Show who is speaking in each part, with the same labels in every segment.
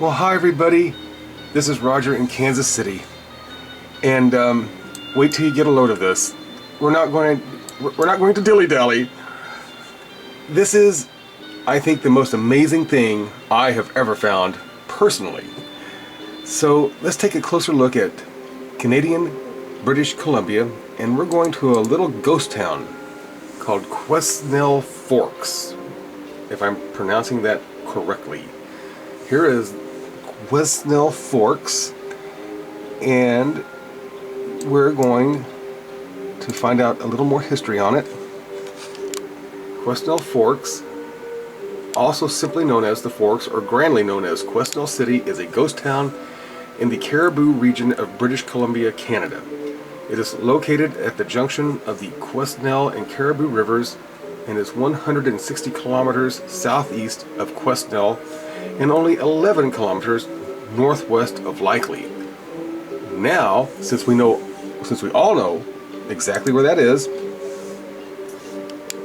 Speaker 1: Well, hi everybody. This is Roger in Kansas City, and wait till you get a load of this. We're not going to dilly-dally. This is, I think, the most amazing thing I have ever found personally. So let's take a closer look at Canadian British Columbia, and we're going to a little ghost town called Quesnel Forks, if I'm pronouncing that correctly. Here is Quesnel Forks, and we're going to find out a little more history on it. Quesnel Forks, also simply known as the Forks or grandly known as Quesnel City, is a ghost town in the Cariboo region of British Columbia, Canada. It is located at the junction of the Quesnel and Cariboo rivers and is 160 kilometers southeast of Quesnel and only 11 kilometers northwest of Likely. Now, since we all know exactly where that is,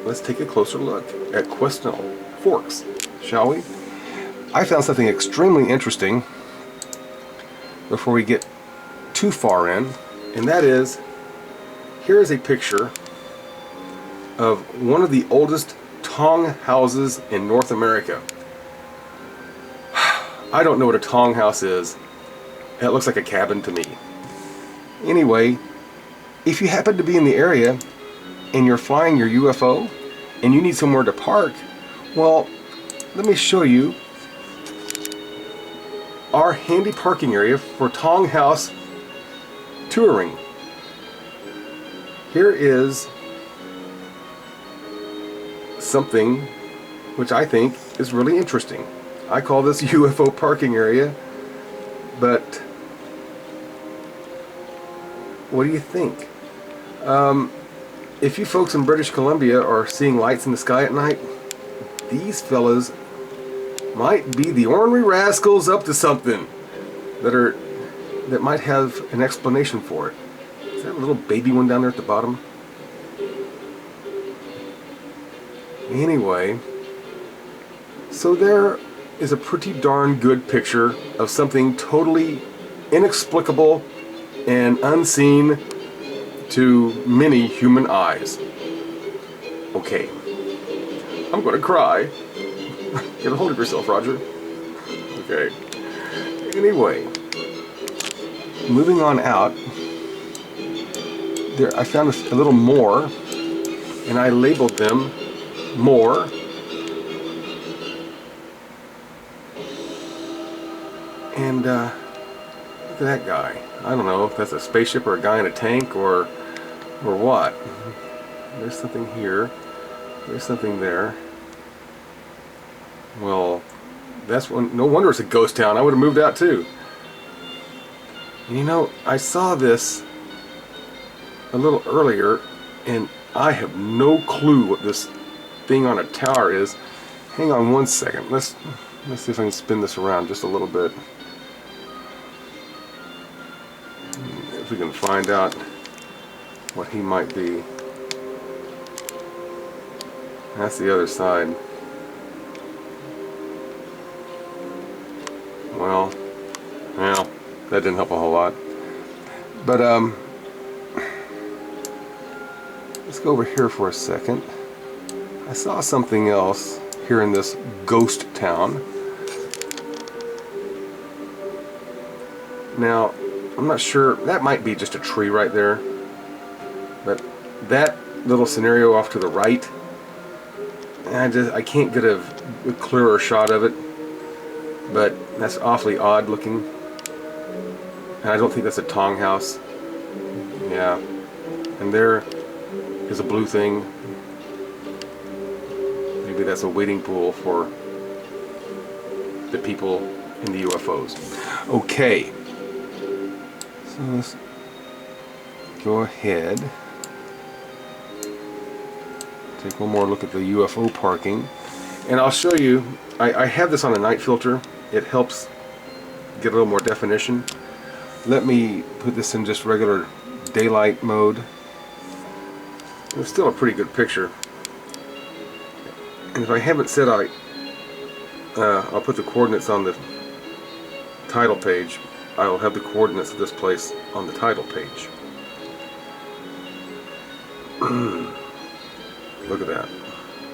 Speaker 1: let's take a closer look at Quesnel Forks, shall we? I found something extremely interesting before we get too far in, and that is, here is a picture of one of the oldest tong houses in North America. I don't know what a tong house is. It looks like a cabin to me. Anyway, if you happen to be in the area and you're flying your UFO and you need somewhere to park, well, let me show you our handy parking area for tong house touring. Here is something which I think is really interesting. I call this UFO parking area, but what do you think? If you folks in British Columbia are seeing lights in the sky at night, these fellas might be the ornery rascals up to something that might have an explanation for it. Is that a little baby one down there at the bottom? Anyway, so there is a pretty darn good picture of something totally inexplicable and unseen to many human eyes. Okay, I'm gonna cry. Get a hold of yourself, Roger. Okay. Anyway, moving on out, there I found a little more, and I labeled them more. And look at that guy. I don't know if that's a spaceship or a guy in a tank or what. There's something here. There's something there. Well, that's one. No wonder it's a ghost town. I would have moved out too. You know, I saw this a little earlier, and I have no clue what this thing on a tower is. Hang on one second. Let's see if I can spin this around just a little bit. If we can find out what he might be. That's the other side. Well, that didn't help a whole lot. But let's go over here for a second. I saw something else here in this ghost town. Now, I'm not sure, that might be just a tree right there, but that little scenario off to the right, I can't get a clearer shot of it, but that's awfully odd looking, and I don't think that's a tong house. Yeah, and there is a blue thing. Maybe that's a waiting pool for the people in the UFOs. Okay. So let's go ahead, take one more look at the UFO parking, and I'll show you, I have this on a night filter. It helps get a little more definition. Let me put this in just regular daylight mode. It's still a pretty good picture. And if I haven't said I'll put the coordinates on the title page. I will have the coordinates of this place on the title page. Look at that.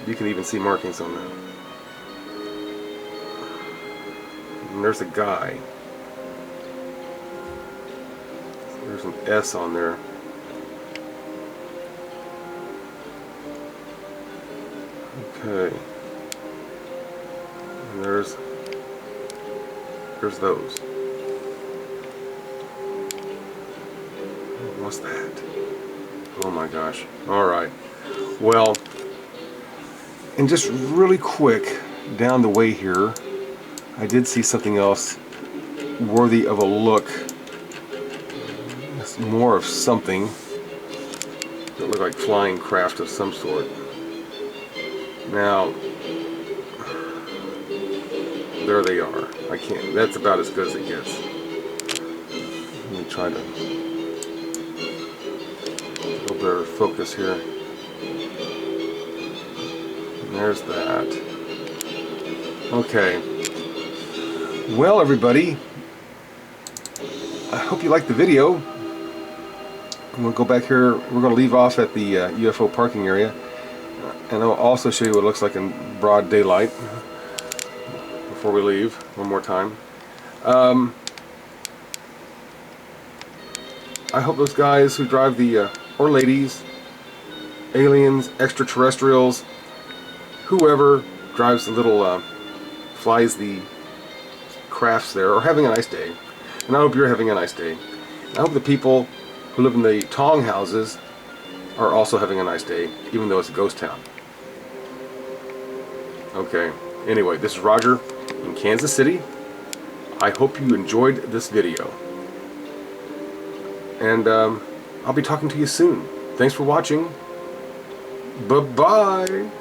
Speaker 1: You can even see markings on that. And there's a guy. There's an S on there. Okay. And there's those. What's that? Oh my gosh. Alright. Well, and just really quick, down the way here, I did see something else worthy of a look. It's more of something that looked like flying craft of some sort. Now, there they are. I can't, that's about as good as it gets. Let me try to get a better focus here. And there's that. Okay. Well, everybody, I hope you liked the video. We'll go back here. We're going to leave off at the UFO parking area. And I'll also show you what it looks like in broad daylight before we leave one more time. I hope those guys who drive the, or ladies, aliens, extraterrestrials, whoever drives the little, flies the crafts there, are having a nice day. And I hope you're having a nice day. And I hope the people who live in the Tong houses are also having a nice day, even though it's a ghost town. Okay, anyway, this is Roger in Kansas City. I hope you enjoyed this video. And I'll be talking to you soon. Thanks for watching. Bye-bye.